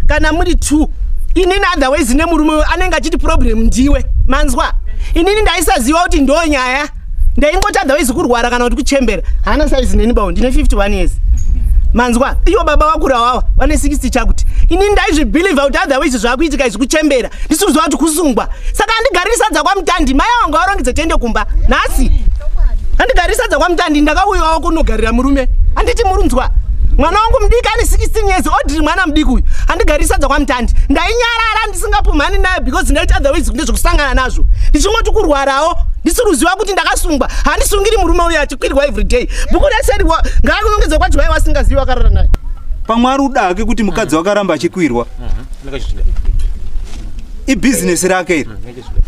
kana muri 2 inini otherwise nemurume anenge achiti problem ndiwe manzwa inini ndaisaziva kuti ndo nyaya ndaingoti otherwise kurwara kana kuti kuchembera hana size neni bawo ndine 51 years manzwa iyo baba wakura wawa vane 60 chakuti inini ndaizvibelieve kuti otherwise zvakuitika izvi kuchembera ndisizwa kuti kusungwa saka andigarisa kwa mutandi mai wangu arongedze tende kumba nhasi andigarisa kwa mutandi ndakauyawo kunogarira murume anditi murunzwa mwana wangu mudiki ane 16 years odiri mwana mudiki uyu andigarisa kwa mutandi ndainyarara ndisingapumhani naye because ndaiti otherwise kunde zvokusangana nazvo ndichingoti kurwarawo ndisiruziva kuti ndakasungwa handisungiri murume uyu achikwirwa every day buku raseriwa ngaakunongedze kwachivai wasingazivi wakarara naye pamwari udake kuti mukadzi wakaramba achikwirwa ibusiness rake iri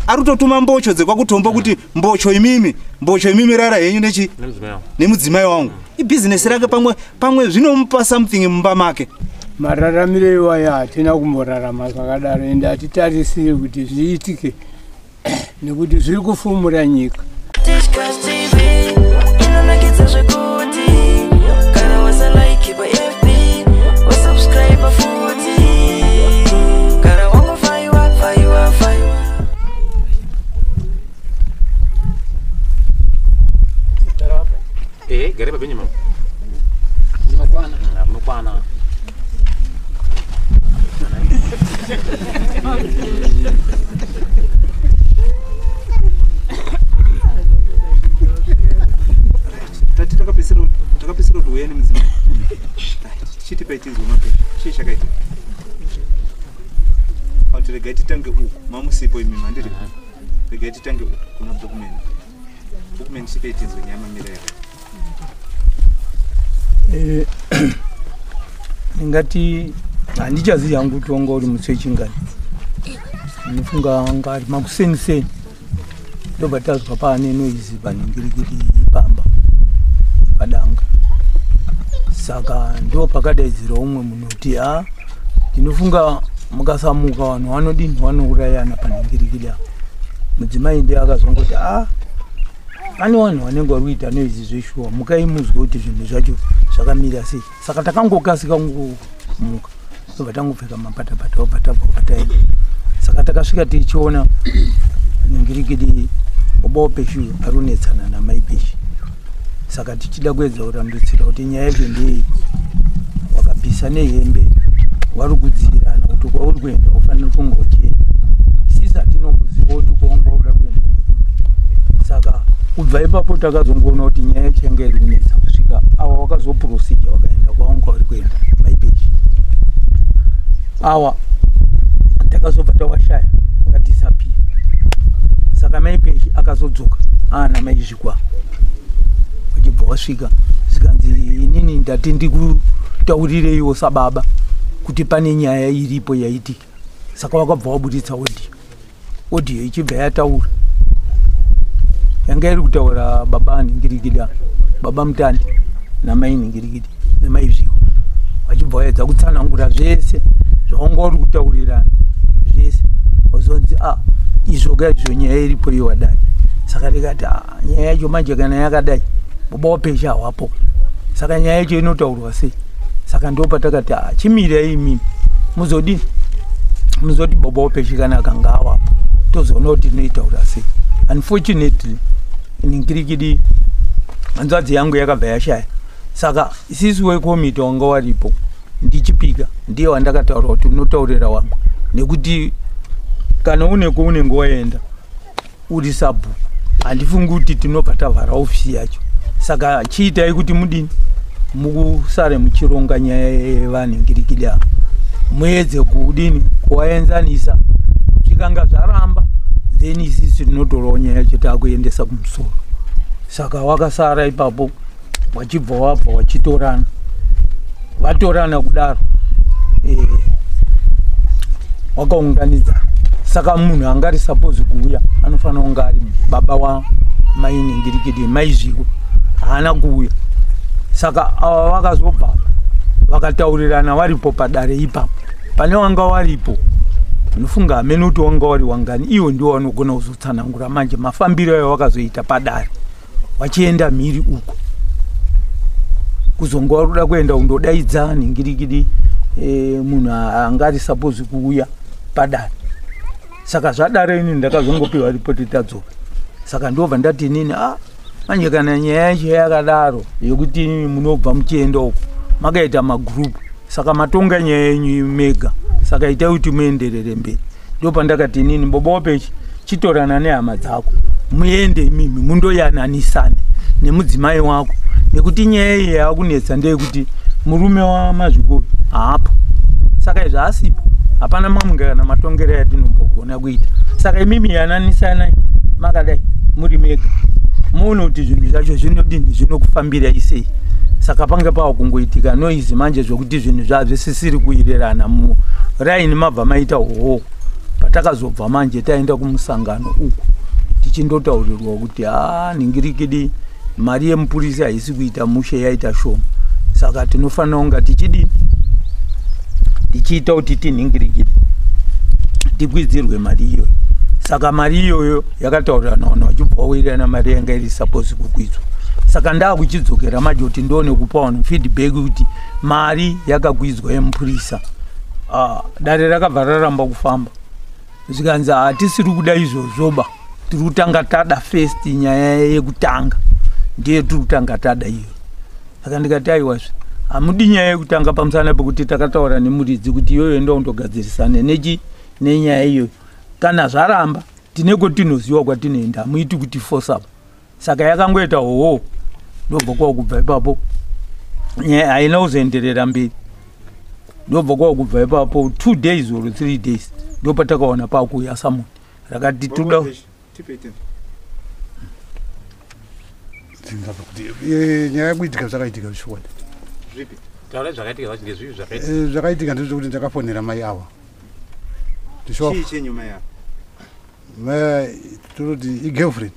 arutotuma mbocho dzekwakutombo kuti mbocho imimi rara henyu nechi nemudzimai wangu ibusiness rake pamwe zvinomupa something mumba make mararamire iwaya hatina kumborarama zvakadaro ende hatitarisiri kuti zviitike nekuti zviri kufumura nyika Gari babenye mama. Munokwana. Tati takapisiro tuweni mzima. Chiti paitizo mape. Shisha kaiti. Auti regaiti tange uku. Mamusipo imi mandiri. Regaiti tange uku. Kuna document. Document sipaitizo nyama mirera. Ngati handichazivi hangu kuti wanga uri musechi ngani ndinofunga ngari makuseniseni ndobva tazwa paane noizi paningirikiri pamba padanga saka ndo pakadaidzira umwe munhu kuti ndinofunga mukasamuka vanhu vanodini vanourayana paningirikiri apa mudzimai ndiye akazwa kuti pane vanhu vanenge vari kuita noizi zveshuwa mukaimuzwa kuti zvinhu zvacho zvakamira sei saka takangokasika kumuka tobva tangopfeka mapatapata wapataenda saka takasvika tichiona ningirikidi baba wapeshu ari kunetsana namai peshi saka tichida kuedza kurambudzira kuti nyaya yacho ndei wakabvisa nehembe wari kudzivirana kuti kwauri kuenda ufanira kunge uchienda isisi hatinomboziva kuti kwawanga wakuda kuenda ndekuti saka kubva ipapo takazongoona kuti nyaya yacho yanga iri kunetsa kusvika awa wakazoprosija wakaenda kwawanga wari kuenda maipechi awa takazobva tawashaya wakatisapira saka maipechi akazodzoka ana maizvikwa uchibva wasvika zvikanzi inini ndati ndikutaurireiwo sababa kuti pane nyaya iripo yaitika saka wakabva wabuditsa odiyo ichibva yataura yanga iri kutaura baba aningirikida baba mutandi namai ningirikidi namai zviko vachibva vaedza kutsanangura zvese zvawanga uri kutaurirana zvese wazonzi izvoga izvo nyaya iripo iyo wadai saka ndikati nyaya yacho manje kana yakadai baba wapesha hawapo saka nyaya yacho inotaurwa sei saka ndo patakati chimirai imimi muzodini muzoti baba wapeshi kana akanga awapo tozoona kuti inoitaura sei unfortunately ningirikidi hanzvadzi yangu yakabva yashaya saka isisi wekomiti wanga waripo ndichipika ndiye wandakataura kuti unotaurira wangu nekuti kana une kwaunenge waenda uri sabhu handifungi kuti tinobva tavhara ofisi yacho saka chiitai kuti mudini mukusare muchironga nyaya yevaningirikidi ava muedze kudini kuvaenzanisa zvikanga zvaramba then isisi tinotorawo nyaya yacho taakuendesa kumusoro saka wakasara ipapo wachibva wabva wachitorana vatorana kudaro wakaunganidzana saka munhu angari suppose kuuya anofanira kunge ari baba wamainingirikidi maizviko haana kuuya saka ava vakazobva vakataurirana varipo padare ipapo pane wanga waripo unofunga hamene kuti wanga wari wangani iwo ndiwo vanogona kuzotsanangura manje mafambiro ayo wakazoita padare wachienda mhiri uko kuzonga vari kuda kuenda undodaidza ningirikidi munhu angari suppose kuuya padare. Saka zvadaro ini ndakazongopiwa ripoti tadzoka. Saka ndobva ndati inini manje kana nyaya yacho yakadaro yokuti munobva muchienda uko makaita magroup, saka matonga nyaya yenyu mega, saka itai kuti muenderere mberi. Ndopandakati inini Bobopeshi chitorana nehama dzako muende imimi mundoyananisane nemudzimai wako, nekuti nyaya iyi yakunetsa ndeyekuti murume waMazvikokota haapo. Saka izvi asipo hapana mamunga kana matongero yatinombogona kuita. Saka imimi yananisana makadai muri mega muone kuti zvinhu zvacho zvinodini zvinokufambira sei. Saka panga pawo kungoitika noizi manje zvokuti zvinhu zvazvisisiri kuirerana muraini mabva maita hoho. Patakazobva manje taenda kumusangano uku tichindotaurirwa kuti ningirikidi mari yemupurisa haisi kuita mushe yaita shoma. Saka tinofanira kunga tichiita kuti tiningirikidi tikwidzirwe mari iyoyo. Saka mari iyoyo yakataurirana vanhu vachibva wawirirana mari yanga iri suppose kukwidzwa. Saka ndakuchidzokera manje kuti ndione kupa vanhu feedback kuti mari yakakwidzwa yemupurisa. Dare rakabva raramba kufamba. Zvikanzi hatisiri kuda izvozvoba, tiri kutanga tada first nyaya yekutanga ndiye tiri kutanga tada iyo. Saka ndikati aiwazve hamudi nyaya yekutanga pamusana pekuti takataura nemuridzi kuti iyoyo enda undogadzirisana nenyaya iyoyo. Kana zvaramba tineko tinoziva kwatinoenda, hamuiti kuti force up. Saka yakangoita hoho, ndobva kwawo kubva ipapo nyaya haina kuzoenderera mberi. Ndobva kwawo kubva ipapo 2 days or 3 days ndopatakaona pakuuya samoni rakati toda nyaya yakuitika zvakaitika zvichiwanda zvakaitika ndezvekuti ndakafonera mai ava tototi igirlfriend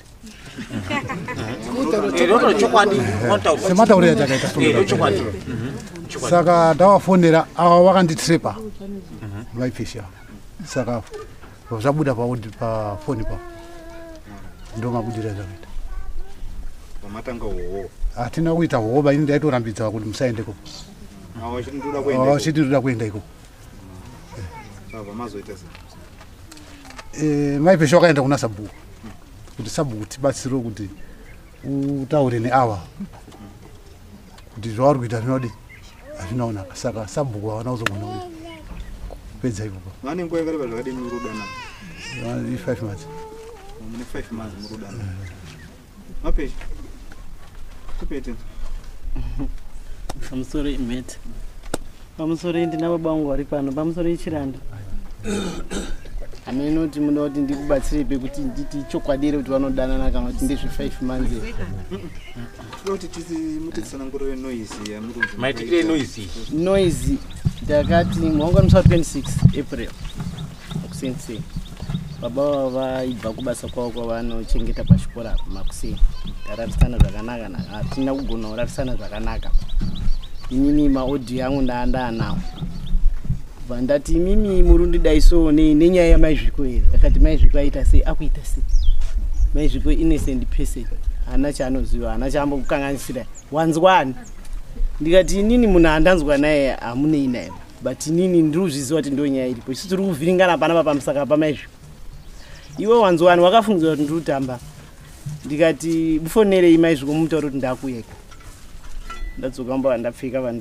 sematauriro yatakaita saka ndavafonera ava vakanditrepa vaipesha. Saka zvabuda pafoni pa ndo mabudira zvakaita pamatanga hoho. Hatina kuita hoho, ini ndaitorambidza kuti musaendeko. Chiti ndoda kuenda iko. Maipesha wakaenda kuna Sabhuku kuti Sabhuku tibatsiro kuti utaure neava kuti zvavari kuita zvinodi hazvinaonaka. Saka Sabhuku havana kuzogona pedza ipopo. Vane nguva yakareba zvakadini murudana? 5 months. Mune 5 months murudana. Mapeshi tipete pamusoro imhete, pamusoro ndina baba vangu vari pano, pamusoro ichiranda hameno kuti munoda kuti ndikubatsirepe kuti nditi chokwadire kuti vanodanana kana kuti ndezve 5 months kuti mutitsanangurire noise ndakati mwangu wa 26 April kusensei baba vaibva kubasa kwavo kwavanochengeta pachikora makuseni tararisana zvakanaka hatina kugona kurarisana zvakanaka. Inini maaudio angu ndaanawo kubva ndati imimi murundi daiso nenyaya yamaizviko here. Akati maizviko aita sei? Akuita sei? Maizviko innocent person, hana chaanoziva, hana chaambokukanganisira. Wanzwani? Ndikati inini munhu andanzwa naye hamunei naye, but inini ndiri kuzviziva kuti ndo nyaya iripo. Isu tiri kuvhiringana panapa pamusaka pamaizviko. Iwe wanzwani wakafungidzwa kuti ndiri kutamba. Ndikati bufonerei maizviko mumutauro kuti ndakuyeka. Ndadzoka mbava ndapfeka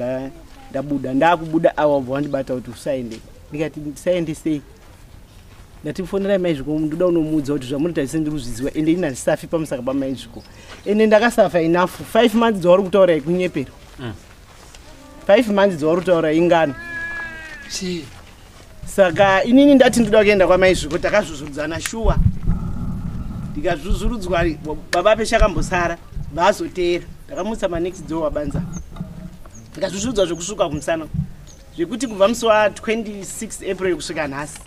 ndabuda, ndakubuda awa bva wandibata kuti usaende. Ndikati ndisaende sei? Ndati bufonerai maizviko ndoda unomuudza kuti zvamunotarisira ndiri kuzviziva ende ina ndisafi pamusaka pamaizviko. Ende ndakasafa enough. 5 months dzauri kutaura ikunyepero. 5 months dzauri kutaura ingano. Saka inini ndati ndoda kuenda kwamaizviko takazvuzvurudzana shuwa. Ndikazvuzvurudzwa baba peshakambosara vazoteera. Ndakamutsa next door wabanza. Ndikazvuzvurudzwa zvekusvuka kumusana. Zvekuti kubva musi wa 26 April kusvika nhasi.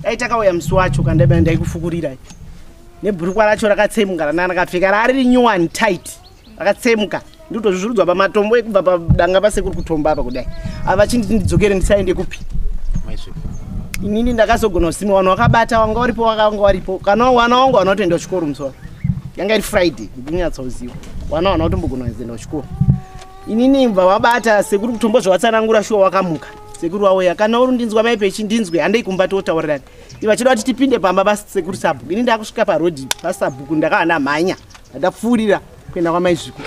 Dai takauya musi wacho kandabenda ndaikufukurira. Nebhurukwa racho rakatsemuka rakapfeka rari new and tight. Rakatsemuka. Ndotozvuzvurudzwa pamatombo ekubva padanga pasekuru kutomba apa kudai. Ava chindi ndidzokere ndisaende kupi. Inini ndakazogona kusima vanhu vakabata wanga waripo kana wana wangu vanotoenda kuchikoro musoro. Yanga iri Friday ndinyatsoziva. Wana vanotombogona kuenda kuchikoro. Inini mbva wabata sekuru kutombo zvawatsanangura shuwa wakamuka. sekuru wauya kana uri ndinzwa maipechi ndinzwe handei kumba totaurirani iva chida kuti tipinde pamba basi sekuru sabhuku ini ndakusvika parodhi pasabhuku ndakava ndamhanya ndapfuurira kuenda kwamaizviko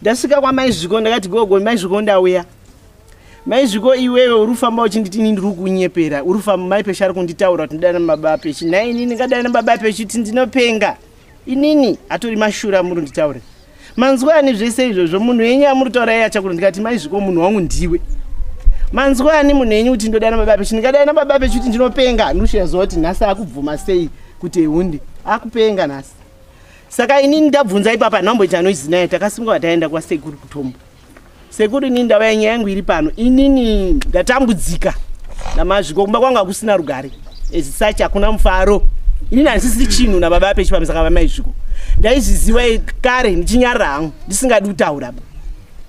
ndasvika kwamaizviko ndakati gogo maizviko ndauya maizviko iwewe uri kufamba uchinditi ini ndiri kunyepera uri kufamba maipechi ari kunditaura kuti ndidana mababa pechi nainini ndingadana mababa pechi kuti ndinopenga inini atori mashura muri nditaure manzwani zvese izvozvo munhu wenyu amuri taura iye achakuti ndikati maizviko munhu wangu ndiwe manzwani munhu wenyu kuti ndodana baba pechi ndingadana baba pechi kuti ndinopenga ndoshaziva kuti nhasi akubvuma sei kuti ehundi akupenga nhasi saka inini ndabvunza ipapa nhamboita noizi naye takasimuka taenda kwasekuru kutombo sekuru inini ndauya nyaya yangu iri pano inini ndatambudzika namazviko kumba kwanga kusina rugare ezisachi hakuna mufaro inini handisisi chinhu nababa pechi pamisaka vamaizviko ndaizviziva kare ndichinyarira hangu ndisingadi kutaura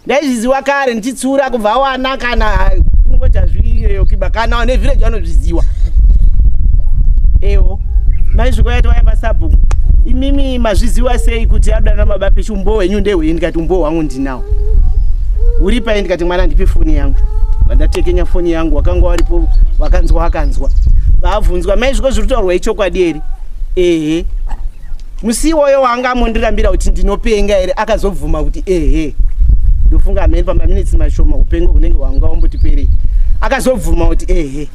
ndaizviziva kare ndichitsura kubva wana kana kungota zviyokiba kana nevhireji vanozviziva ewo maizviko yatowaya pasabhuku imimi mazviziva sei kuti adana mababa pechi umbo hwenyu ndehwenyu ndikati umbo hwangu ndinawo uri pai ndikati mwana ndipe foni yangu vandatekenya foni yangu wakanga waripo wakanzwa vabvunzwa maizviko zviri kutaurwa ichokwadi here ehe musi iwoyo wanga amondirambira kuti ndinopenga here akazobvuma kuti ehe ndofunga amene pamaminitsi mashoma upengo hunenge hwanga wambotiperei akazobvuma kuti ehe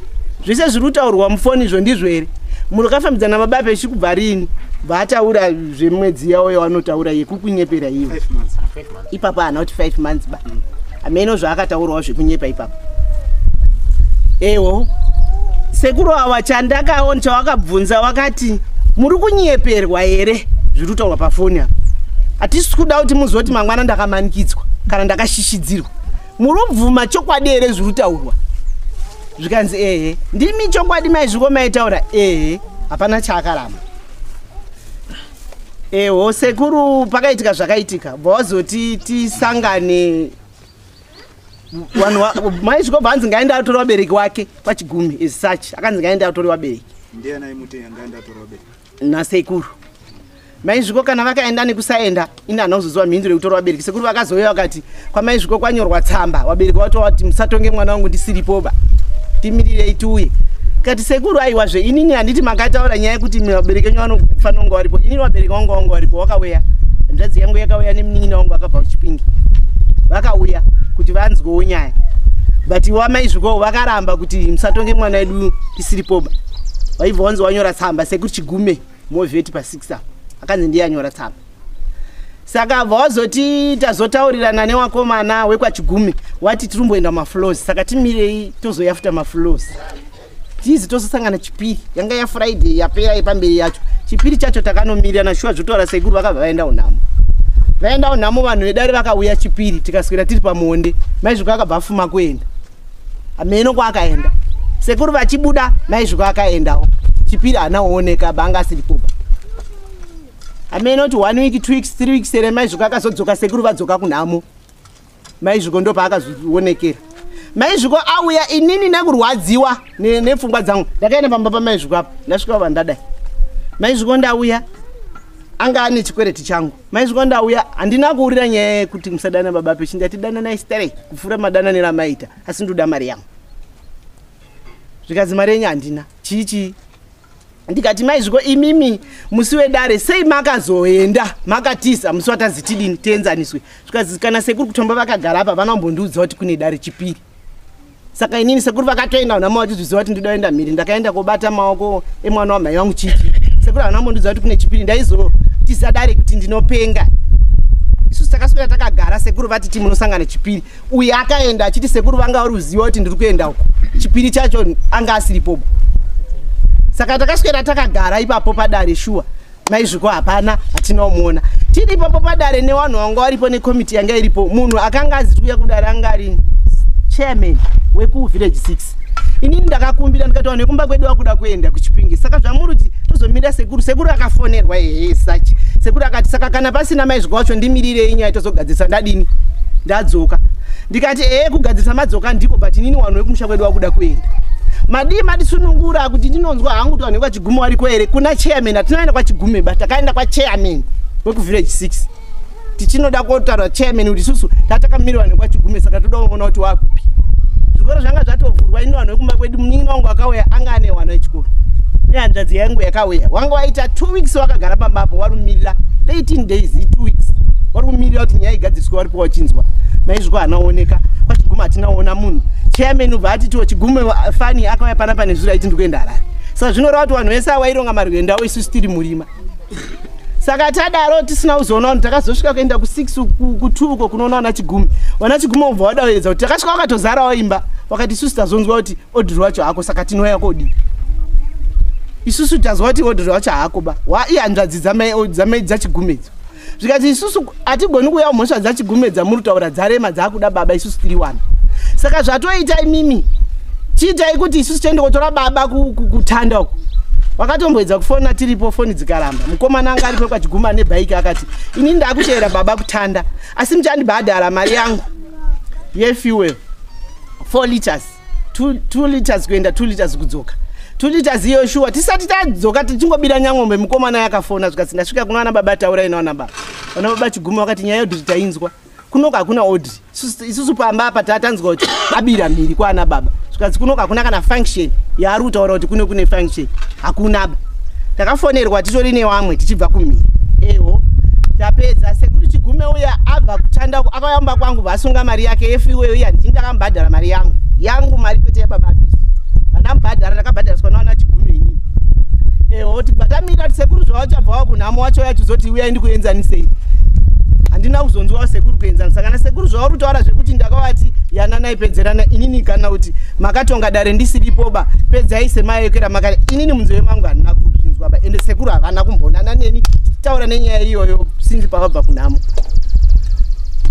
zvese zviri kutaurwa mufoni izvo ndizvo here munhu akafambidzana mababa pechi kubva rini vataura zvemwedzi yawo yavanotaura yekukunyepera iwo ipapo hana kuti 5 months ba ameno zvaakataurawo zvekunyepa ipapo ewo sekuru ava chandakaona chawakabvunza wakati muri kunyeperwa here zviri kutaurwa pafoni apa hatisi kuda kuti muzoti mangwana ndakamanikidzwa kana ndakashishidzirwa muri kubvuma chokwadi here zviri kutaurwa zvikanzi ehe ndimi chokwadi maizviko maitaura ehe hapana chaakaramba eho sekuru pakaitika zvakaitika bvawazoti tisangane vanhu maizviko bvanzi ngaenda atori wabereki wake pachigumi ezisachi akanzi ngaenda atori wabereki nasekuru maizviko kana vakaenda nekusaenda ini hana kuzoziva mhinduro yekutori wabereki sekuru vakazouya vakati kwamaizviko kwanyorwa tsamba wabereki watova kuti musatonge mwana wangu ndisiripoba timirirei tiuye kati sekuru aiwazve inini handiti makataura nyaya yekuti vabereki venyu vanofanira kunge varipo inini vabereki vangu vanga varipo wakauya hanzvadzi yangu yakauya nemunin'ina wangu akabva kuchipingi vakauya kuti vanzwewo nyaya but wamaizvikowo vakaramba kuti musatonge mwana wedu tisiripoba waibva wanzi wanyora tsamba sekuru chigume movheti pa6 apo akanzi ndiye anyora tsamba saka bva wazoti tazotaurirana newakomana wekwachigume wati tirumboenda maflows saka timirei tozoyafuta maflows tizi tososangana chipiri yanga yafriday yapera yepamberi yacho chipiri chacho takanomirana shuwa zvotaura sekuru vakabva vaenda unhamo vanhu vedare vakauya chipiri tikaswera tiri pamuonde maizviko akabva afuma kuenda ameno kwaakaenda sekuru vachibuda maizviko akaendawo chipiri hanaooneka banga asiripoba ameno kuti 1 week 2 weeks 3 weeks ere maizviko akazodzoka sekuru vadzoka kunhamo maizviko ndo paakazionekera maizviko auya inini nekurwadziwa nepfungwa dzangu ndakaenda pamba pamaizviko apo ndasvika pa ndadai maizviko ndauya anga ane chikwereti changu maizviko ndauya handina kuurira nyaya yekuti musadana baba pechi ndati dana naye straight kupfuura madananiro amaita asi ndoda mari yangu zvikanzi mari yenyu handina chichi ndikati maizviko imimi musi wedare sei makazoenda makatiza musi watazitidini tienzaniswe zvikanzi kana sekuru kutombo vakagara apa vanambondiudza kuti kune dare chipiri saka inini sekuru vakatoenda unama vachizviziva kuti ndidaenda mhiri ndakaenda kobata maoko emwana wamhai wangu chichi sekuru vanambondiudza kuti kune chipiri ndaizotiza dare kuti ndinopenga isusu takaswera takagara sekuru vati timunosangana chipiri uye akaenda achiti sekuru vanga varuziva kuti ndiri kuenda uko chipiri chacho anga asiripobo saka takaswera takagara ipapo padare shuwa maizviko hapana hatinomuona tiri ipapo padare nevanhu vanga varipo nekomiti yanga iripo munhu akanga azi kuuya kudare anga ari chairman wekuvillage 6 inini ndakakumbira ndikati vanhu vekumba kwedu vakuda kuenda kuchipingi saka zvamuri kuti tozomira sekuru akafonerwa hehe sachi sekuru akati saka kana pasina maizviko wacho ndimirirei nyaya tozogadzisa ndadini ndadzoka ndikati kugadzisa madzoka ndiko but inini vanhu vekumusha kwedu vakuda kuenda madisunungura kuti ndinonzwa hangu kuti vanhu vekwachigume variko here kuna chairman hatinoenda kwachigume but takaenda kwachairman wekuvillage 6 tichinoda kotaura chairman kuti isusu tatakamirwa vanhu vekwachigume saka toda kuona kuti wakupi zvikoro zvanga zvatovhurwa ini vanhu vekumba kwedu munin'ina wangu akauya anga ane wana wechikoro nehanzvadzi yangu yakauya wanga waita 2 weeks wakagara pambapo warumirira 18 days 2 weeks warumirira kuti nyaya igadziriswa waripo wachinzwa maizviko hanaoneka pachiguma hatinaona munhu chairman ubva atitiwo chigume fani akauya pana pane zura iti ndikuenda Harare saka zvinoreva kuti vanhu vese avaironga marwendawo isusu tiri murima saka tadaro tisina kuzoona vanhu takazosvika kuenda ku6 ku2 uko kunoona wana chigume ubva wadaedza kuti takasvika wakatozarawo imba wakati isusu tazonzwa kuti odhiri wacho hako saka tinouya kodi isusu tazwa kuti odhiri wacho hako ba ihanzvadzi dzamai dzachigumedzo zvikati isusu hatigoni kuuya mhosva dzachigumedza muri kutaura dzarema dzakuda baba isusu tiri wana saka zvatoita imimi chiitai kuti isusu tiende kotora baba kutanda uko wakatomboedza kufona tiripo foni dzikaramba mukomana anga aripo kwachiguma nebhaiki akati ini ndakuchera baba kutanda asi muchandibhadhara mari yangu yefuel 4 liters 2 liters kuenda 2 liters kudzoka 2 liters iyo shuwa tisati tadzoka tichingobira nyang'ombe mukomana yakafona zvikati ndasvika kunowana baba taura inaona baba wana baba chiguma wakati nyaya yodhiri tainzwa kunoka hakuna odhiri isusu pamba apa tatanzwa kuti abira mhiri kwaana baba zvikati kunoka hakuna kana function yaari kutaura kuti kune function hakuna ba takafonerwa titori newamwe tichibva kumhiri eho tapedza sekuti chigume uya abva kutanda akayamba kwangu vasunga mari yake yefiwe uya ndindakambhadhara mari yangu mari kwete yababa pesi vandambhadhara ndakabhadhariswa nawana chigume inini eho tibva tamira kuti sekuru zvavo chabvawo kunhamo wacho yachizoti uyai ndikuenzanisei handina kuzonzwawo sekuru kuenzanisa kana sekuru zvavo rutaura zvekuti ndakavati yananai pedzerana inini kana kuti makatonga dare ndisiripoba pedzai semaekera makati inini munzeve mangu handina kuzvinzwa ba ende sekuru havana kumbonana neni tichitaura nenyaya iyoyo sinzi pavabva kunhamo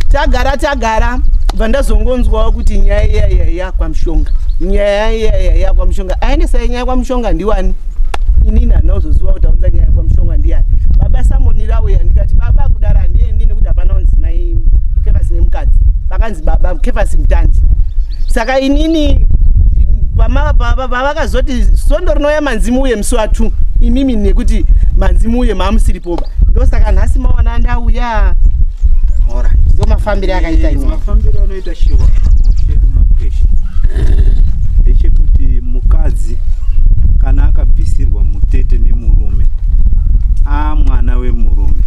tagara bva ndazongonzwawo kuti nyaya yakwamushonga nyaya kwamushonga aendesai nyaya kwamushonga ndiwani inini handina kuzoziva kuti aunza nyaya kwamushonga ndiani baba samonira uya ndikati baba kudara handiendi nekuti hapana unzi mai kefasi nemukadzi pakanzi baba kefasi mutandi saka inini pavakazoti sondo rinouya manzimu uye musi wa2 imimi nekuti manzimu uye maamusiripoba ndosaka nhasi mawana ndauya ndo mafambiro akaita mafambiro anoita shiwa mushedu makwesha ndechekuti mukadzi kana akabvisirwa mutete nemurume mwana wemurume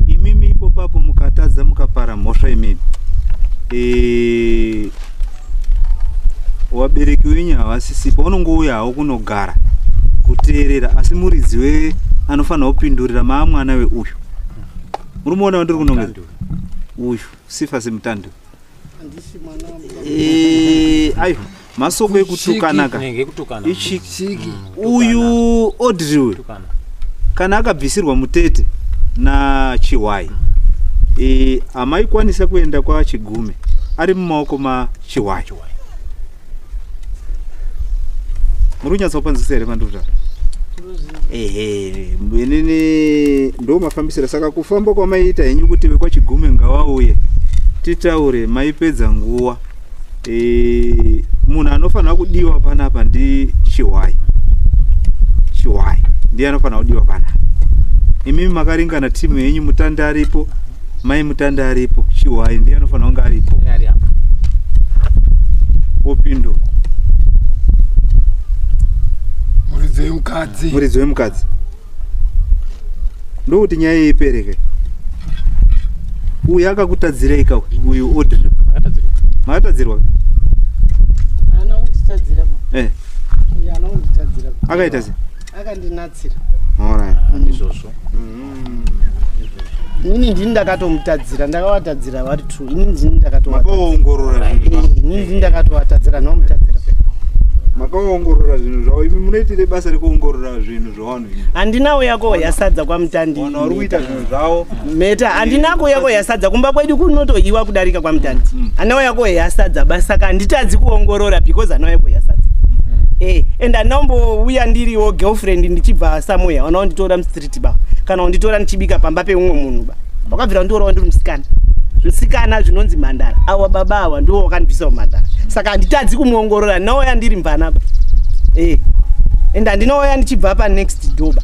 imimi ipo papo mukatadza mukapara mhosva imimi wabereki wenyu havasisipa unongouyawo kunogara kuteerera asi muridzi anofanira kupindurira mwana weuyu muri muona wandiri kunongedza uyu sifa semutando ayo masoko ekutukanaka uyu odriwe kana akabvisirwa mutete nachiwai amaikwanisa kuenda kwachigume ari mumaoko machiwai muri kunyatsopanzisa here pandota inini ndo mafambisira saka kufamba kwamaita henyu kuti vekwachigume ngavauye titaure maipedza nguva munhu anofanira kudiwa panapa ndi chiwai ndiye anofanira kudiwa panapa imimi makaringana timu yenyu mutanda aripo mai mutanda aripo chiwai ndiye anofanira kunge aripo opindura muridzi wemukadzi ndokuti nyaya yeipereke uyu akakutadzireika uyu odri makatadzirwa akaita se akandinatsira izvozvo inini ndini ndakatomutadzira ndakawatadzira vari true inini ndini ndakatoongorora inini ndakatovatadzira nomutadzira makaongorora zvinhu zvavo imi munoitire basa rekuongorora zvinhu zvavanhu handina uya kohyasadza kwamutandi vanhu vari kuita zvinhu zvavo meta handina kuuya kohyasadza kumba kwedu kunotohiwa kudarika kwamutandi handina uya kohyasadza basa saka handitadzi kuongorora because handina uya kohyasadza and handinombouya ndiriwo girlfriend ndichibva samuya vana kunditora mustreet ba kana kunditora ndichibika pamba peumwe munhu ba wakabvira kundiurawo ndiri musikana zvisikana zvinonzi mhandara awa baba awa ndiwo wakandibvisawo mhandara saka handitadzi kumuongorora handinouya ndiri mvana ba and handinouya ndichibva panext door ba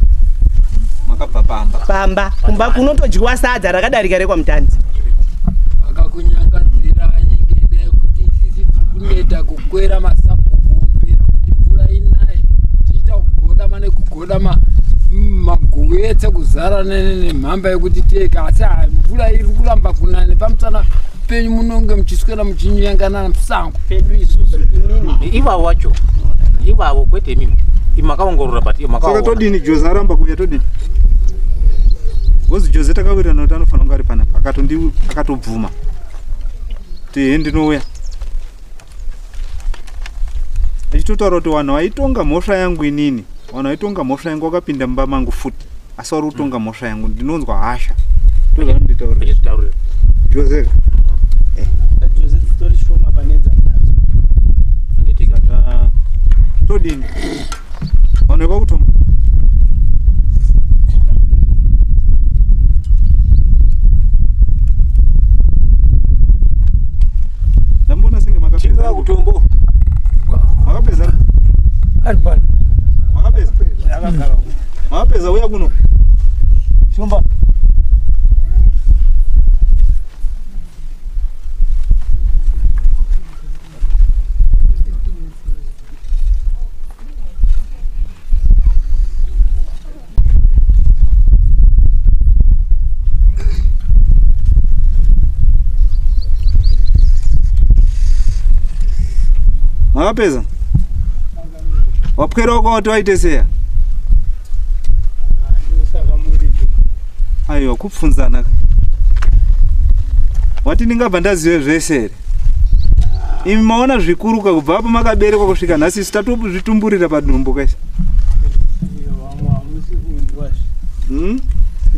makabva pamba kumba kunotodyiwa sadza rakadarika rekwamutandi vakakunyangadzira nyingede kuti sisi kumeta kukwera masambuku kuombera kuti mvura inaye tiita kugoda mane kugoda maguwetse kuzara nemhamba yekuti teka asi mvura iri kuramba kunane pamusana penyu munonge muchiswera muchinyengana musango pedu isusu inini ivavo wacho ivavo kwete mimi imakaongorora but saka todini Jose aramba kuuya todini gozi Jose takawirana kuti anofanira kunge ari panapa akatobvuma kuti ndinouya achitotaura kuti vanhu vaitonga mhosva yangu inini vanhu vaitonga mhosva yangu vakapinda mumba mangu futi asi vari kutonga mhosva yangu ndinonzwa hasha achitaurira Jose Jose dzitori shoma panedza munadzo saka todini vanhu vekutomba ndambona senge chinga kutombo makapedza ari pano makapedza akagara makapedza uya kuno shumba makapedza wapwera kwawati waite seya aiwa kupfunzana wati ndingabva ndazive zvese here imi maona zvikuruka kubva apo makaberekwa kusvika nhasi isi tatozvitumburira padumbu kaisi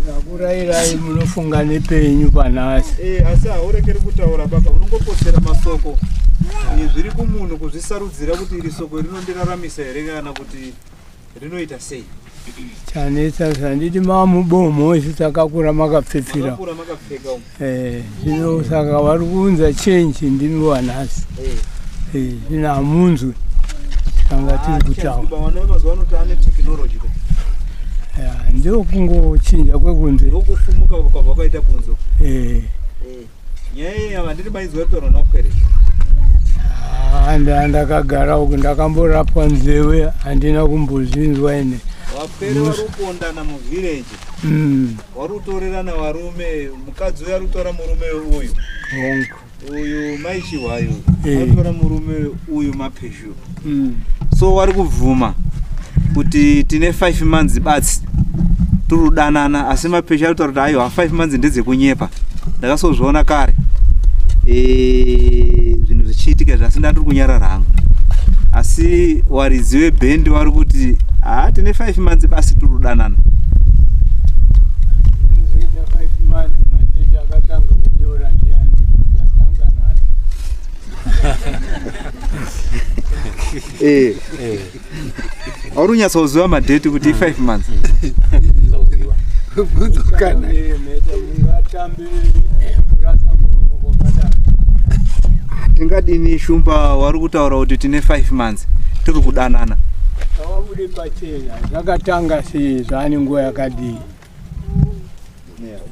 ndakurayirai munofunga nepenyu panhasi asi haurekeri kutaura baba unongopotsera masoko zviri kumunhu kuzvisarudzira kuti iri soko rinondiraramisa here kana kuti rinoita sei chanetsa zvanditi mamubomosi takakura makapfepfira zvino saka vari kuunza chenji ndimi wanhasi zvino hamunzwi tanga tiri kutaura ndokungochinja kwekunze ndokufumuka kwabva kwaita kunzo nyaya iyi handiti maizwa ritaura nakwerera ndakagara uku ndakamborapwa nzewe handina kumbozvinzwa ine wapere warukondana muvhireji warutorerana varume mukadzi uyu arutora murume uyu maichihwayo arutora murume uyu mapeshu so wari kubvuma kuti tine 5 months batsi turudanana asi mapeshu arutaura kuti aiwa 5 months ndedzekunyepa ndakasozviona kare zvinhu zvichiitika zvasi ndandiri kunyarara hangu asi waridzi webhendi wari kuti tine 5 months basi turudanana auri unyatsoziva madheti kuti 5 months tingadini shumba wari kutaura kuti tine 5 months tiri kudanana awabude pachena zvakatanga sei zvane nguva yakadii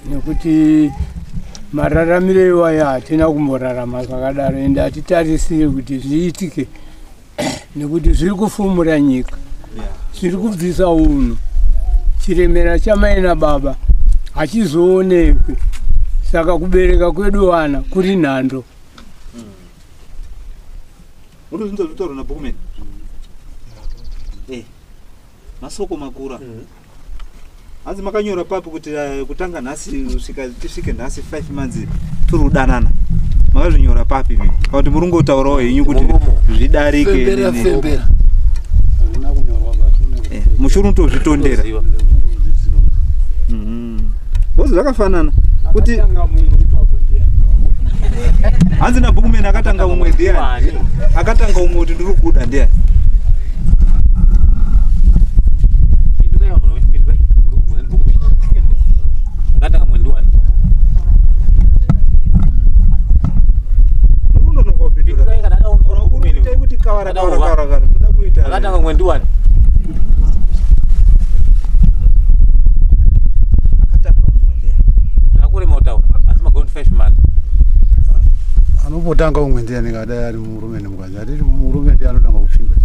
nekuti mararamiro iwaya hatina kumborarama zvakadaro ende hatitarisire kuti zviitike nekuti zviri kufumura nyika zviri kubvisa unhu chiremera chamai nababa hachizoonekwi saka kubereka kwedu vana kuri nhando unozvinzwa nabhukumeni masoko makura hanzi makanyora papo kuti kutanga nhasi tisvike nhasi 5 months turi kudanana makazvinyora papi kuti muri kungotaurawo henyu kuti zvidarike mushuru unotozvitondera bozi zvakafanana kuti hanzi nabhukumeni akatanga umwe ndiani akatanga umwe kuti ndiri kuda ndiani akatanga mwendiwani akure mautaura asi magoni 5 months Umbotanga umwe ndiani kada ari murume nemukadzi. Ati murume ndiye anotanga kupfimba.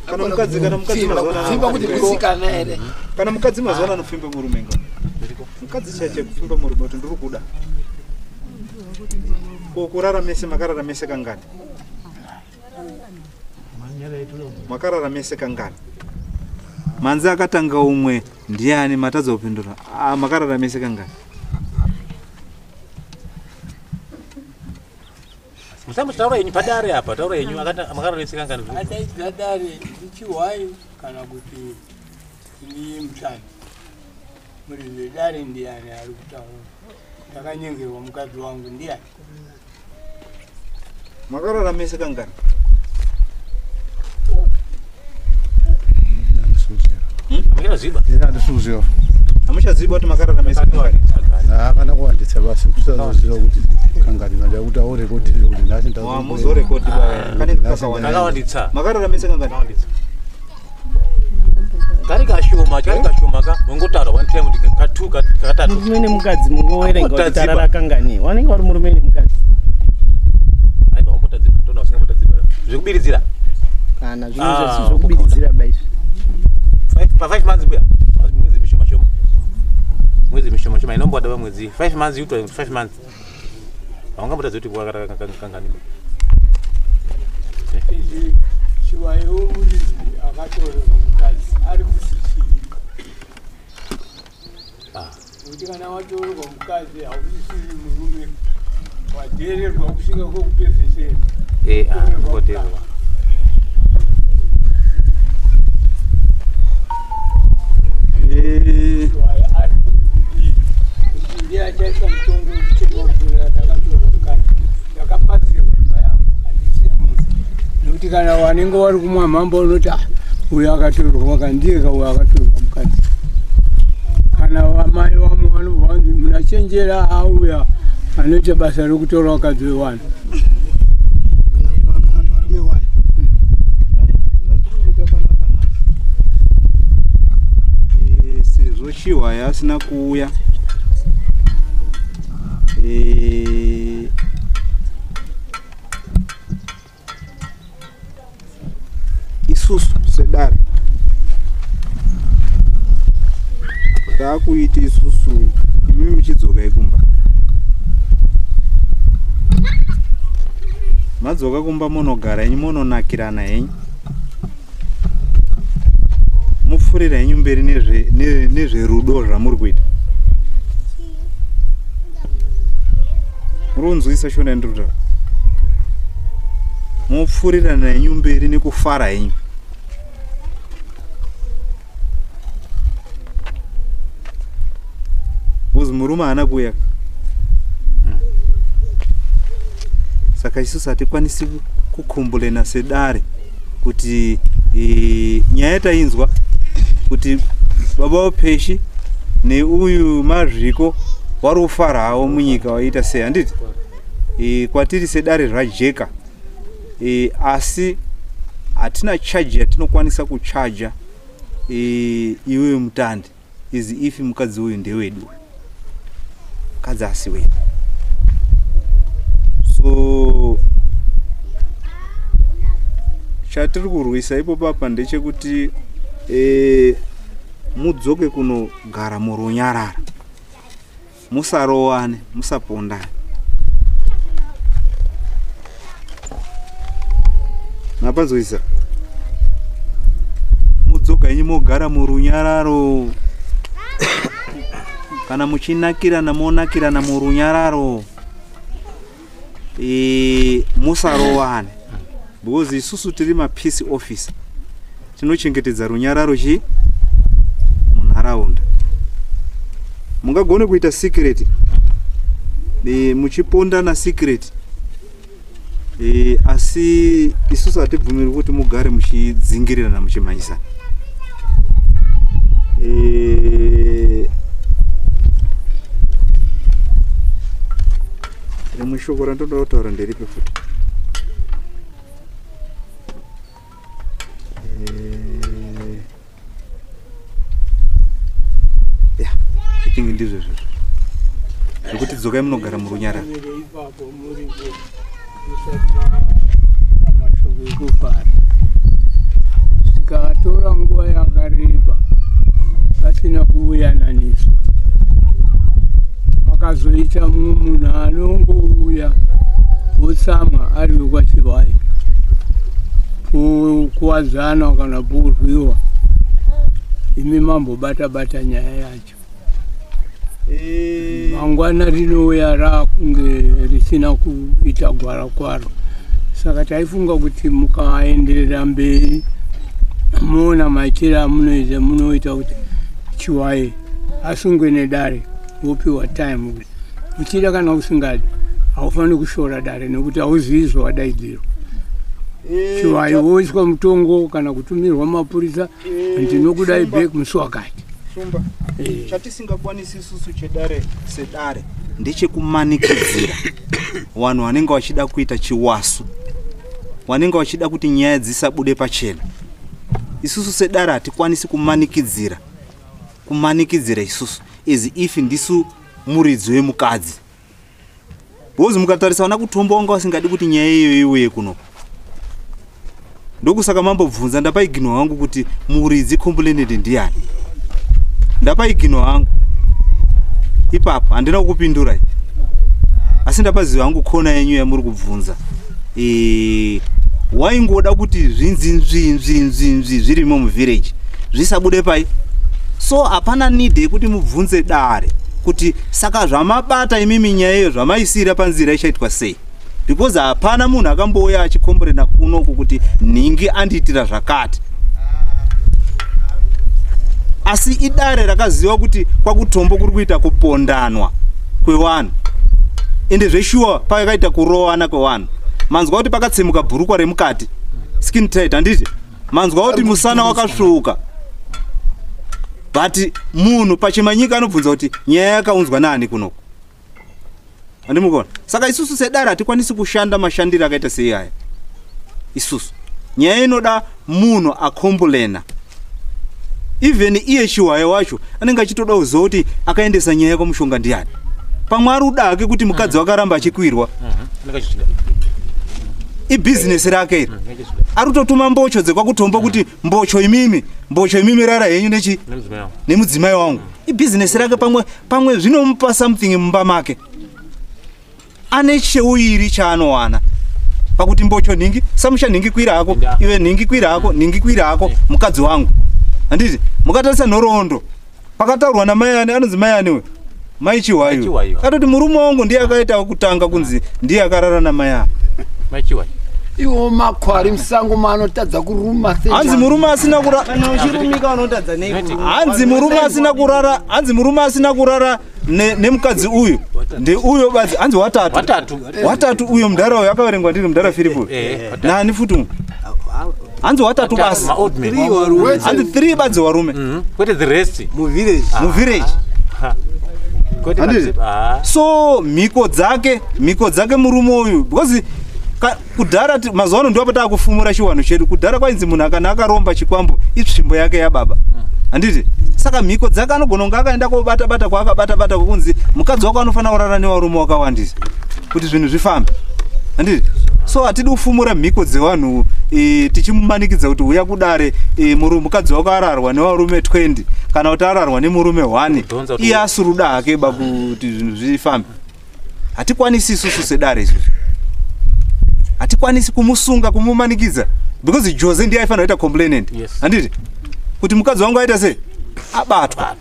Kana mukadzi mazona. Fimba kuti kusikana ere. Kana mukadzi mazona anofimba murume ngo. Mukadzi chache kufimba murume kuti ndiri kuda. Kurara mese makarara mese kangani. Makarara mese kangani. Manzi akatanga umwe ndiani matadza kupindura. Makarara mese kangani. Musambo taura yenyu padare apa, taura yenyu akata makarara mese kangani. Adai ndichiwayo kana kuti ni mtani. Muri dare ndiani ari kutaura. Takanyengerwa mukadzi wangu ndiani. Makarara mese kangani. Amira ziba. Ina ndisuzio. Amushaziba kuti makarara mese kangani. Kana kuwanditsa basi kusazoziva kuti kangani ngada kuti aore kuti ndasi ndazo. Muzo record kane Nakawanditsa. makarara mese kangani. Kari kashoma ka ngotara one time kuti katuka katatu. Murume nemukadzi mungowerenga kuti tarara kangani. Wanenge wari murume nemukadzi. Aiba wambotadziba, tona usinga mbotadziba. Zvekubirizira. Kana zvinhu zvokubirizira baizvo. 5 months buya. Mwezi mishoma. Mwezi mishoma inombwada wa mwezi 5 months yutwa 5 months. Wangambotadziba kuti wakara kangani. Chiwayo muri akatorerwa mukadzi ari kusisiri. Kuti kana watorerwa mukadzi hausisiri murume wadererwa kusvika kwokupedzisira. Ngoterwa. Ari kuti ndiye achaisa mutongo wekuchekwa ndakatorerwa mukadzi. Ndakapatsirwa imba yangu handisiri munhu. Nekuti kana wanenge wari kumwa mhambo unoti uyu akatorerwa wakandiyeka uyu akatorerwa mukadzi. Kana vamai vamwe vanobva vanzi munachenjera auya anoita basa rekutora wakadzi wewanhu. Sezvo Chiwaya asina kuuya. Isusu sedare takuiti isusu imi muchidzoka ikumba. Madzoka kumba munogara henyu munonakirana henyu. Mupfurira henyu mberi nezverudo zvamuri kuita. Runzwisa shona ndurura. Mupfurirana henyu mberi nekufara henyu. Uzi murume haana kuuya. Saka isusu hatikwanisi kukombolena sedare kuti nyaya tainzwa kuti baba waPeshi neuyu Mazviko wari kufara hawo munyika waita sei handiti. Kwatiri sedare zvajeka. Asi hatina charge yatinokwanisa kuchaja iwe mutandi is if mukadzi uyu ndewedu. Mukadzi asi wedu. So chatiri kurwisa ipo papa ndechekuti mudzoke kunogara murunyarara. Musarowane, musapondane. Mapanzwisa. Mudzoka yenyu mogara murunyararo. Kana muchinakirana monakirana murunyararo. Musarowane. Because isusu tiri peace officer. Tinochengetedza runyararo munharaunda. Mungagone kuita secret. Muchipondana secret. Asi isusu hatibvumirwi kuti mugare muchidzingirirana muchimhanyisana. Rimwe shoko randoda kutaura nderipe futi. Ndizvo. zvekuti dzokai munogara murunyarara. Sikatora nguva yakareba pasina kuuyananiswa. Pakazoita munhu anongouya otsamwa ari wekwaChivayo, pokuwadzana kana porwiwa, imi mambobata-bata nyaya yacho. Mangwana rinouya rakunge risina kuita gwara kwaro. Saka taifunga kuti mukaenderera mberi muona maitiro amunoita kuti Chivayo asungwe nedare wopiwa time. Uchida kana usingadi haufaniri kushora dare nekuti hauzivi zvawadaidzirwa. Chivayo woiswa mutongo kana kutumirwa mapurisa, ndinokudai back musi wakati. Shumba, chatisingakwanisi isusu chedare sedare ndechekumanikidzira vanhu vanenge vachida kuita chiwasu, vanenge vachida kuti nyaya dzisabude pachena. Isusu sedare hatikwanisi kumanikidzira isusu as if ndisu muridzi wemukadzi. Bozi mukatarisa vana kutombo wanga vasingadi kuti nyaya iyo iweye kuno. Ndokusaka mambobvunza ndapaigino wangu kuti muridzi complained ndiani. Ndapaigino wangu ipapo handina kukupindura, asi ndapaziva hangu kona yenyu yamuri kubvunza. Waingoda kuti zvinzi zvirimo muvillage zvisabude pai. So hapana need yekuti mubvunze dare kuti saka zvamabata imimi nyaya iyo zvamaisira panzira ichaitwa sei, because hapana munhu akambouya achikomborena kunoku kuti ningi andiitira zvakati. Asi idare rakaziva kuti kwakutombo kuri kuita kupondanwa kwevanhu, ende zveshuwa pakaita kurowana kwevanhu. Manzwa kuti pakatsemuka bhurukwa remukati, skin tight, handiti? Manzwa kuti musana wakasvuka. But munhu pachimanyika anobvunza kuti nyaya yakaunzwa nani kunoko. Handimukona? Saka isusu sedare hatikwanisi kushanda mashandiro akaita sei aya. Isusu nyaya inoda munhu akombolena. Even iye Chivayo wacho anenge achitoda kuziva kuti akaendesa nyaya kwamushonga ndiani. Pamwe ari udake kuti mukadzi wakaramba achikwirwa. Ibusiness rake iri. Ari kutotuma mbocho dzekwakutombo kuti mbocho imimi rara henyu nechi nemudzimai wangu. Ibusiness rake pamwe zvinomupa something mumba make. Ane cheuiri chaanowana pakuti mbocho nhingi samusha nhingi kwira hako, iwe nhingi kwira hako, nhingi kwira hako, mukadzi wangu. Handiti mukatarisa nhoroondo pakataurwa namai ane, anonzi mai ane we mai Chivayo katoti murume wangu ndiye akaita kutanga kunzi ndiye akarara namai ake. Mai Chivayo Iwo makwari musango manotadza kuruma sei. Hanzi murume asina kurara kana uchirumika unotadza nei. Hanzi murume asina kurara nemukadzi uyu ndeuyo badzi. Hanzi watatu uyo mudhara uyo akaverengwa ndiri mudhara Filipo nani futi hanzi watatu basi. Hanzi 3 badzi warume kwete the rest muvillage. So mhiko dzake murume uyu, because kudhara mazuva ndio pata kufumura chiwano chedu. Kudhara kwainzi munhu kana akaromba chikwambo itsvimbo yake yababa, handiti? Saka mhiko dzake anogona kunge akaenda kobata-bata kwaakabata-bata kunzi mukadzi wako anofanira kurara nevarume wakawandisa kuti zvinhu zvifambe, handiti? So hatidi kufumura mhiko dzevanhu tichimumanikidza kuti uya kudare mukadzi wako ararwa nevarume 20 kana kuti ararwa nemurume 1, iye asuruda hake kuti zvinhu zvifambe. Hatikwanisi isusu sedare isusu, hatikwanisi kumusunga kumumanikidza, because Jose ndiye aifanira kuita complainant, handiti? Kuti mukadzi wangu aita sei abatwa.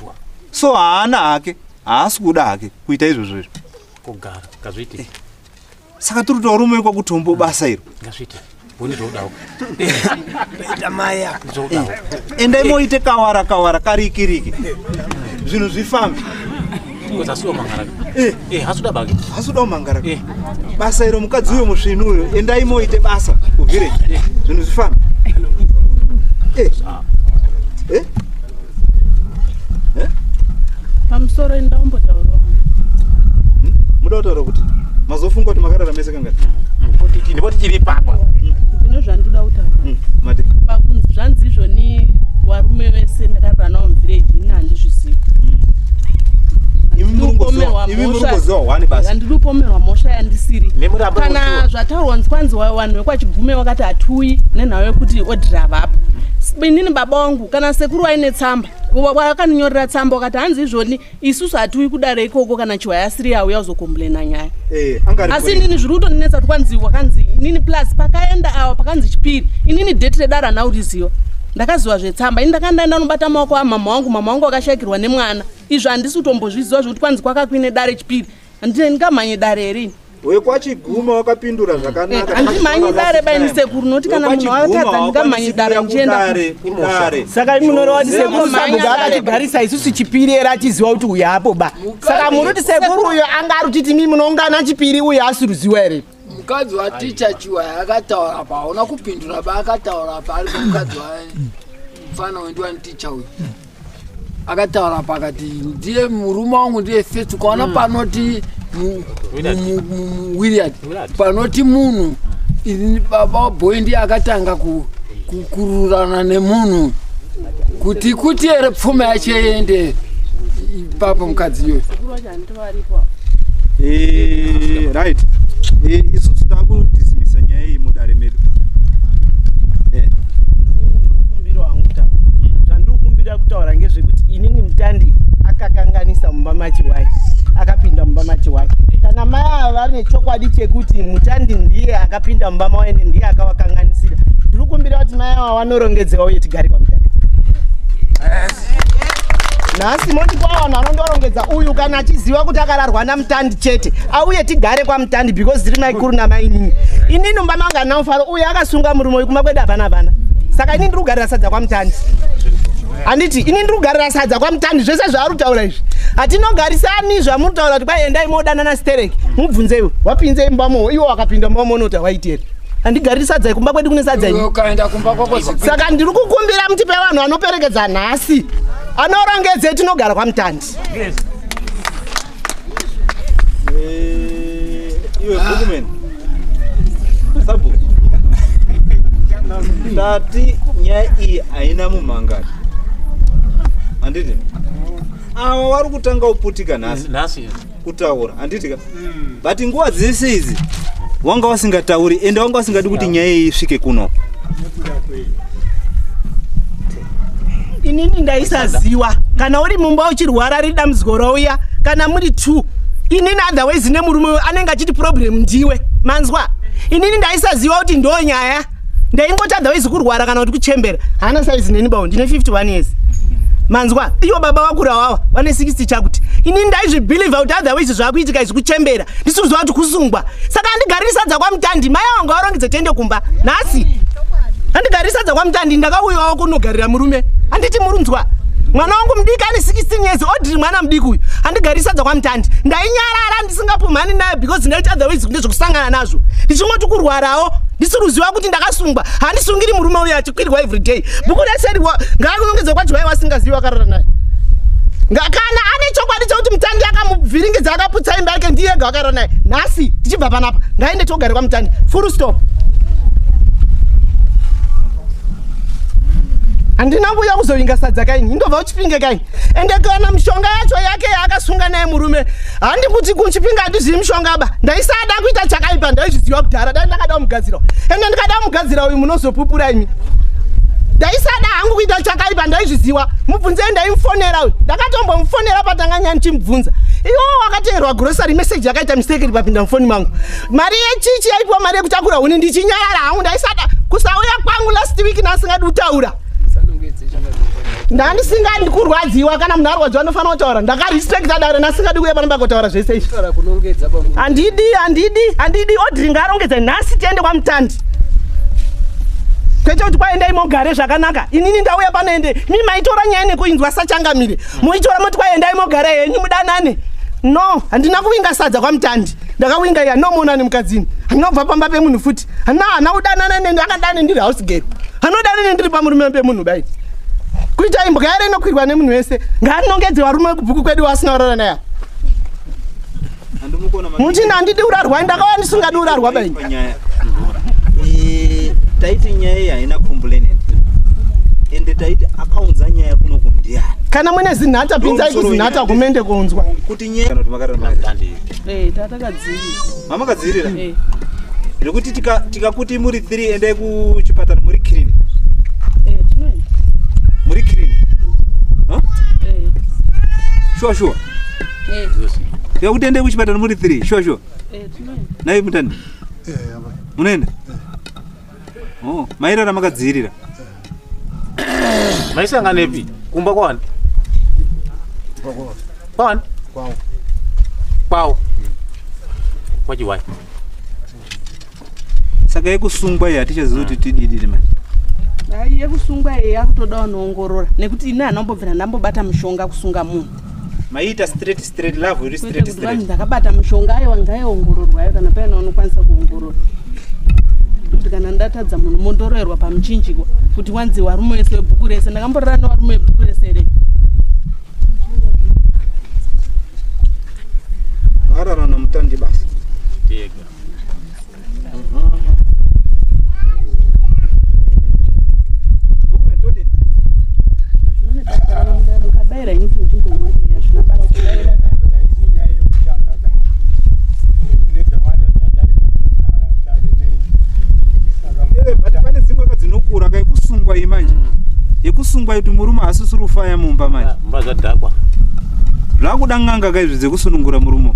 So haana hake, haasi kuda hake kuita izvozvo kugara ngazviite. Saka tiri tarume kwakutombo basa iro Ngazviite. Boni zvodawo. Ita maya. Zvodawo. Endai moite kawara kariki zvinhu zvifambe. Because asiwa mangara. Hasuda bagi. Hasuda mangara. Basa iro mukadzi uyo musvinu uyo endai moite basa kuvillage. Zvinhu zvifambe. Pamusoro endambotaura. Muda kutaura kuti mazofunga kuti makarara mese kangani. Kuti ndipoti chiri papa. Ndino zvandoda kutaura. Mate. Pakunzi zvanzi izvoni varume vese ndakarara navo muvillage ini handizvizivi. Imi murungoziva. Ivi murukuziwa wani basi. Handiripomerwa mhosva yandisiri. Kana zvataurwa kwanzi vanhu vekwachigume vakati hatui nenhau yekuti odhirava apa. Inini baba wangu kana sekuru waine tsamba wakaninyorera tsamba wakati hanzi izvoni isusu hatui kudare ikoko kana chiwaya asiri yauya uzokomblena nyaya. Asi inini zviri kutondinetsa kuti kwanzi wakanzi inini plus pakaenda awa pakanzi chipiri inini date redara nauriziva ndakaziva zvetsamba ini ndakanda ndanobata maoko amama wangu wakashakirwa nemwana izvo handisi kutombozviziva zvokuti kwanzi kwakakwine dare chipiri handine ndingamhanye dare erini wekwachiguma wakapindura zvakanaka handimhanyi dare baini sekuru noti kana munhu akatadza ndingamhanyi dare ndichienda saka munoreva kuti sekuru sabhuku akatigarisa isusu chipiri era achiziva kuti uyu apo ba saka munoti sekuru uyo anga ari uchiti mimi munoungana chipiri uyu asi ruziva here mukadzi waticha chiwaya akataura pa hauna kupindura ba akataura pa ari mukadzi mufana wendiwaniticha uyu akataura pakati ndiye murume wangu ndiye fetu kwaona panoti William panoti munhu ini baba boy ndiye akatanga kukururana nemunhu kuti ere pfuma yache ende papa mukadzi yoyo right isusu takudhisimisa nyaya iyi mudare medu zvandikumbira kutaura ngezvekuti inini mutandi akakanganisa mumba machiwai akapinda mumba machiwai kana mai ava vari nechokwadi chekuti mutandi ndiye akapinda mumba mawaende ndiye akavakanganisira ndiri kumbira kuti mai ava vanorongedzewa uye tigare kwamutandi nhasi moti kwa vanhu vanondorongedza uyu kana achiziva kuti akararwa namutandi chete auye tigare kwamutandi because tiri maikuru namainini inini mumba manga naufaro uyu akasunga murume uyu kumakwedu hapana saka inini ndiri kugarira sadza kwamutandi handiti inini ndiri kugarira sadza kwamutandi zvese zvaari kutaura izvi hatinogarisani zvamunotaura kuti kwaendai modanana stereki mubvunzeiwo wapinzei mumbamo iwo wakapinda mumbamo unoti hawaitere handigariri sadza kumba kwedu kune sadza ini saka ndiri kukumbira mutipe vanhu vanoperekedza nhasi anorongedze tinogara kwamutandi iwe bukumen sabu tati nyaya iyi haina mumhangani handiti ava vari kutanga kuputika nhasi kutaura handitika but nguva dzese idzi wanga wasingatauri ende wanga wasingadi kuti nyaya iyi isvike kuno inini ndaisaziva kana uri mumba uchirwara riri dambudziko rauya kana muri 2 inini otherwise nemurume anenge achiti problem ndiwe manzwa inini ndaisaziva kuti ndo nyaya ndaingoti otherwise kurwara kana kuti kuchembera hana saizi neni bao ndine 51 years manzwa iyo baba vakura wawa vane 60 chakuti inini ndaizvibhiliva kuti otherwise zvakuitika izvi kuchembera ndisikuziva kuti kusungwa saka handigariri sadza kwamutandi mai vangu varongedze tiende kumba nhasi handigariri sadza kwamutandi ndakauyawo kunogarira murume handiti murunzwa mwana wangu mudiki ane 16 years odiri mwana mudiki uyu handigariri sadza kwamutandi ndainyarara ndisingapumhani naye because ndaiti otherwise kune zvokusangana nazvo ndichingoti kurwarawo ndisiruziva kuti ndakasungwa handisungiri murume uyu achikwirirwa everyday buku reseriwa ngaakunongedze kwachivai wasingazivi wakarara naye ngakana ane chokwadi chekuti mutandi akamuvhiringidza akaputsa imba yake ndiye ega wakarara naye nhasi tichibva panapa ngaende togare kwamutandi full stop handina kuuya kuzovinga sadza kaini indobva uchipinge kaini ende kana mishonga yacho yake yaakasunga naye murume handi kuti kuchipinga handizivi mishonga ba ndaisada kuita chakaipa ndaizviziva kudhara dai ndakada kumugadzira ende ndikada kumugadzira uyu munozopupura imi ndaisada hangu kuita chakaipa ndaizviziva mubvunzei ndaimufonera uyu ndakatombomufonera patanganya ndichimubvunza iwo wakateerwa grocery message yakaita mistake iri papinda mufoni mangu mari yechichi yaipiwa mari yekutakura huni ndichinyarara hangu ndaisada kusauya kwangu last week nasingadi kutaura ndandisingadi kurwadziwa kana munhu arwadziwa anofanira kutaura ndakarespecta dare nasingadi kuuya panamba kutaura zvese izvi handidi odhiri ngaarongedze nhasi tiende kwamutandi kwete kuti kwaendai mogare zvakanaka inini ndauya panoende mi maitora nyaya nekuinzwa sachangamire muitora moti kwaendai mogare henyu mudanane no handina kuvinga sadza kwamutandi ndakawinga iya nomonani mukadzini handina kubva pamba pemunhu futi hana kudanana nende akadane ndiri house girl hanodanane ndiri pamurume pemunhu bai kuita imbwa yare inokwirwa nemunhu wese ngaanongedze varume kubhuku kwedu wasina kurara naye muti handidi urarwa ndakawa ndisingadi urarwa bai taiti nyaya iyi haina complainant ende taiti akaunza nyaya kuno kundiani kana mune zinhata pinzai kuzinhata kumende kunzwa kuti nye kana kuti makarara Matandi. Tatakadzirira. mama kadzirira ndikuti tikakuti muri 3 endai kuchipatara muri clean Tinoenda. muri clean sure tikakuti endai kuchipatara muri 3 sure Tinoenda. naye mutani munoenda mairara makadzirira Maisanganepi? Kumba kwani? Kwani? Kwao. Kwachiwai. saka yekusungwa iyi hatichazivi kuti tididiri manje Yekusungwa yakutodawo noongorora nekuti ine anambobvira ndambobata mushonga kusunga munhu. maiita straight love iri straight Ndakabata mushonga ayo ngayaongororwayo kana paina unokwanisa kuongorora. Kuti kana ndatadza munhu mondoroerwa pamuchinjikwa kuti wanzi warume wese webhuku rese ndakamborara newarume webhuku rese re. arara namutandi basa Tega. Mukabaira inchi uchingomwira zvinobatsira. but pane dzimwe kadzinokura kaikusungwa iyi manje yekusungwa kuti murume asisiri kufaya mumba manje Mba zadhakwa. zvakuda n'anga kaizvi dzekusunungura murume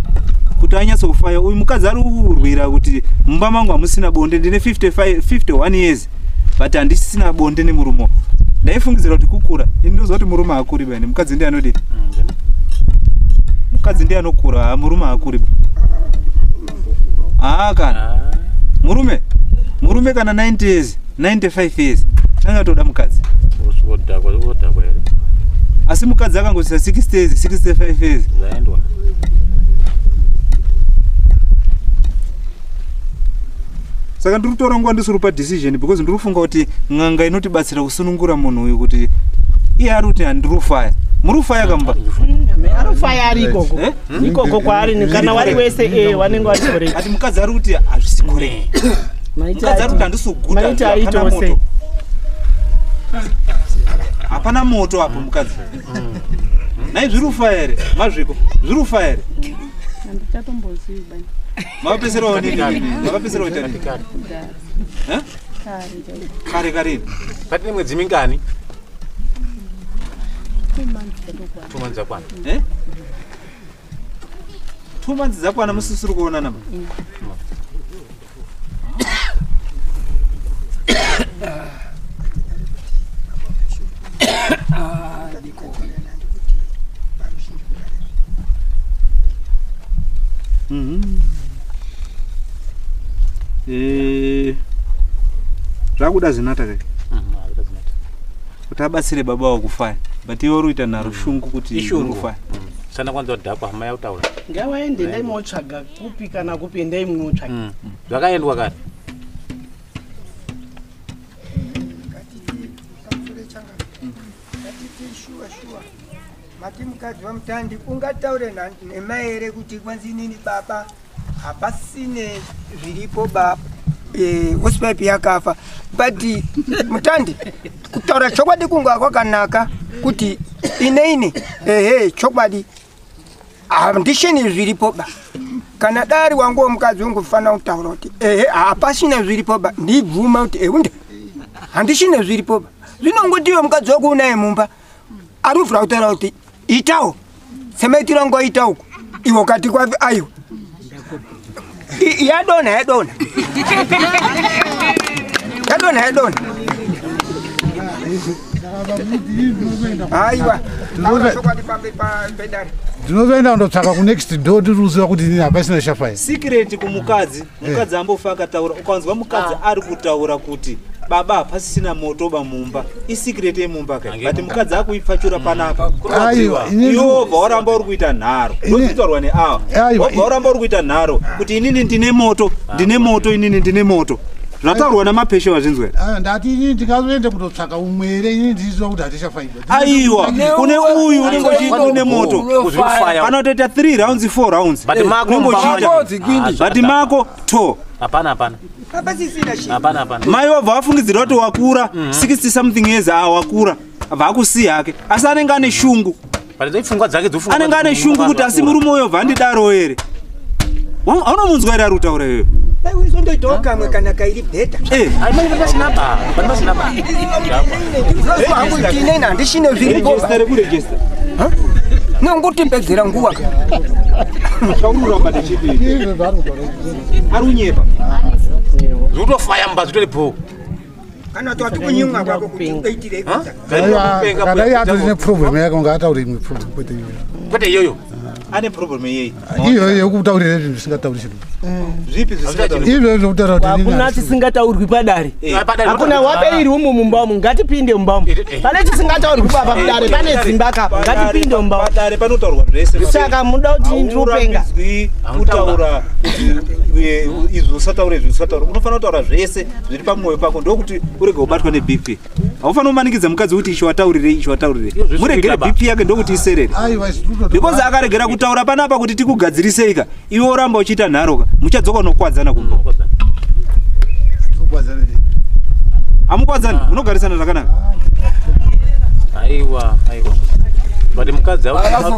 kuti anyatso kufaya uyu mukadzi ari kurwira kuti mumba mangu hamusina bonde ndine 51 years but handisina bonde nemurume ndaifungidzira kuti kukura ini ndoziva kuti murume haakuri bani mukadzi ndiye anodi mukadzi ndiye anokura murume haakuri kana murume kana 90 years 95 years angatoda mukadzi Usodhakwa here. asi mukadzi akangosvika 60 years 65 years Zaendwa. saka ndiri kutora nguva ndisiri kupa decision because ndiri kufunga kuti n'anga inotibatsira kusunungura munhu uyu kuti iye ari kuti handiri kufaya muri kufaya kamba arufaya ari ikoko ikoko kwaari kana wari wese wanenge wachikoreka ati mukadzi ari kuti hazvisi koreka mukadzi ari kuti handisi kuguta maiti hapana moto apo mukadzi nai zviri kufaya here mazviko zviri kufaya here Handichatombozivi bani. makapeserawo nini makapeserawo tani kare karini Patine mwedzi mingani? 2 months dzatokwana. 2 months zakwana. 2 months dzakwana musisiri kuonana zvakuda zinata kai kuti abatsire baba wakufaya but iwe uri kuita nharo shungu kuti urikufaya Sana kwanza dhakwa hama ya utaura. ngawaende ndaimotsvaga kupi kana kupi ndaimotsvaga Zvakaendwa kare. Mati mukadzi wa Mutandi ungataure nemaere kuti kwanzi nini baba hapasine zviripo baba hosipipi yakafa but Mutandi kutaura chokwadi kunga kwakanaka kuti ineini chokwadi handisheni zviripo ba kana dari wangu mukadzi ungofana kutaura kuti hapasina zviripo ba ndibvuma kuti unde handishine zviripo ba zvinongotiwe mukadzi wako unaye mumba ari kufura kutaura kuti itawo semaitira ngo itawo iwo kati kwavi ayo yadona yadona aiwa ndinozoenda kundotsvaka kunext door tiriuziva kuti nini hapasina shafai secret kumukadzi mukadzi ambofa akataura ukanzwa mukadzi ari kutaura kuti baba hapasisina moto mumba isecret yemumba kai but mukadzi akuipfachura panapa iwo bva waramba uri kuita nharo ndozvitaurwa neava bva waramba uri kuita nharo kuti inini ndine moto inini ndine moto zvataurwa namapeshe wazvinzwa ndati inini ndingazoende kundotsvaka umwere inini ndichiziva kuti hatichafaiba aiwa kune uyu unenge uchiita une moto kana kutoita 3 rounds 4 rounds but mako to Hapana. mai wabva wafungidzira kuti wakura 60 something years wakura vakusiya yake asi anenge ane shungu anenge ane shungu kuti asi murume uyo bvandidaro here aunomunzwa here ari kutaura iyoyo uzondoitawo kamwe kana kairi bhedha inena handishine zviripo nongotimbedzera nguva ari unyepa zvotofaya mumba zvitoripo kana toti kunyimwa kwako kuti ukaitire kana iye atorine problem yake unga ataure imwe problem kwete iyoyo ane problem yei iyoyo yekutaurira zvinhu zvisingatauri chinhu zvipi izvo zvokutaura kuti hakuna chisingataurwi padare hakuna wabeiri umu mumbamo ngatipinde mumbamo pane chisingataurwi baba padare pane dzimba kapa ngatipinde mumbamo padare panotaurwa zvese saka muda kuti ndirupenga kutaura izvo usataure izvo usataura unofanira kutaura zvese zviri pamwoyo pako ndokuti urege kubatwa nebp haufanira kumanikidza mukadzi kuti icho wataurirei icho wataurirei muregere bp yake ndokuti iserere because akaregera kutaura panapa kuti tikugadzirisei iwe oramba uchiita nharoka muchadzoka nokwadzana kumba amukwadzani unogarisana zvakanaka aiwa but mukadzi autane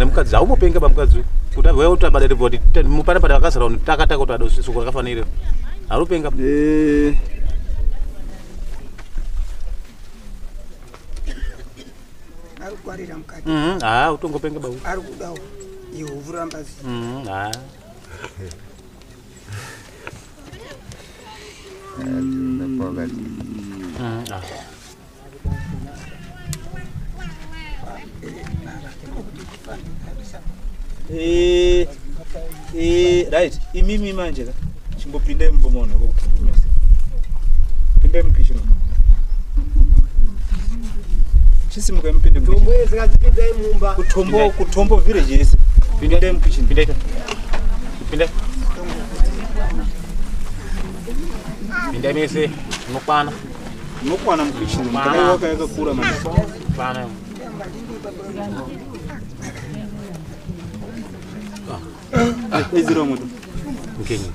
mukadzi aumopenga pamukadzi kuti agouya kuti abadare bodi mupane pada vakazara kuti takataka kuti adasuku rakafanira arupenga arikwarira mukati utongopenga bau arikudawo ivhu rambazi right imimi manje ka chimbopinde mbomono kokutungumisa pinde mukishino chisimuka mpinde tombo ezikazipinda imumba kutombo village yese pinde mukishino pinde mese nokwana mukishino mukaiwaka yakakura mana eziro mutu mkenyi